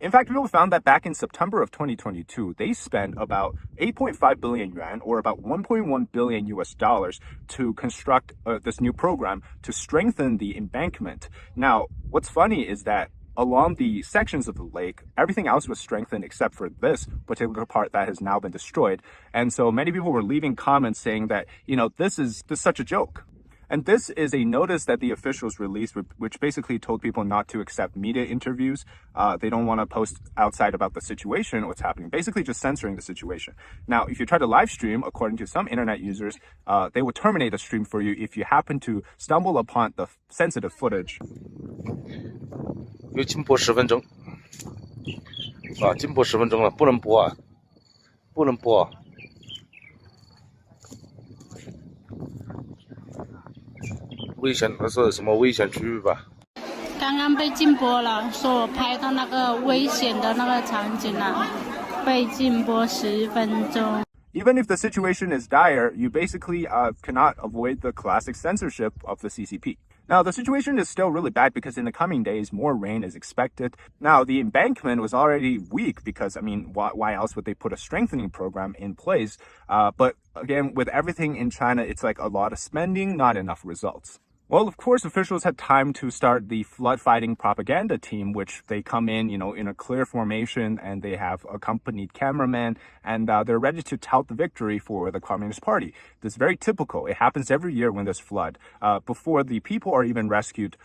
In fact, people found that back in September of 2022, they spent about 8.5 billion yuan, or about 1.1 billion US dollars, to construct this new program to strengthen the embankment. Now, what's funny is that along the sections of the lake, everything else was strengthened except for this particular part that has now been destroyed. And so many people were leaving comments saying that, this is such a joke. And this is a notice that the officials released, which basically told people not to accept media interviews. They don't want to post outside about the situation, what's happening, basically just censoring the situation. Now, if you try to live stream, according to some internet users, they would terminate the stream for you if you happen to stumble upon the sensitive footage. 又禁播10分钟啊！禁播10分钟了，不能播啊！不能播啊！危险，那是什么危险区域吧？刚刚被禁播了，说我拍到那个危险的那个场景了，被禁播10分钟。 Even if the situation is dire, you basically cannot avoid the classic censorship of the CCP. Now, the situation is still really bad because in the coming days, more rain is expected. Now, the embankment was already weak because, why else would they put a strengthening program in place? But again, with everything in China, it's like a lot of spending, not enough results. Well, of course, officials had time to start the flood fighting propaganda team, which they come in, in a clear formation, and they have accompanied cameramen, and they're ready to tout the victory for the Communist Party. This is very typical. It happens every year when there's flood. Before the people are even rescued,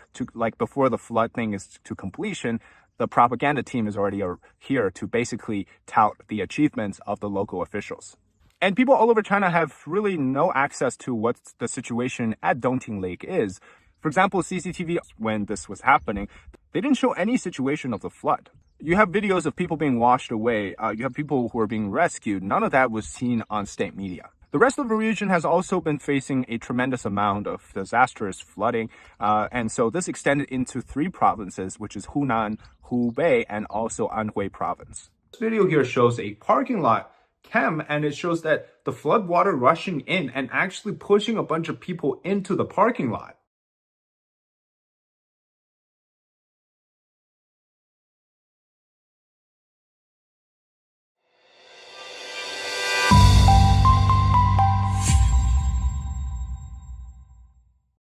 before the flood thing is to completion, the propaganda team is already here to basically tout the achievements of the local officials. And people all over China have really no access to what the situation at Dongting Lake is. For example, CCTV, when this was happening, they didn't show any situation of the flood. You have videos of people being washed away. You have people who are being rescued. None of that was seen on state media. The rest of the region has also been facing a tremendous amount of disastrous flooding. And so this extended into 3 provinces, which is Hunan, Hubei, and also Anhui province. This video here shows a parking lot cam, and it shows that the flood water rushing in and actually pushing a bunch of people into the parking lot.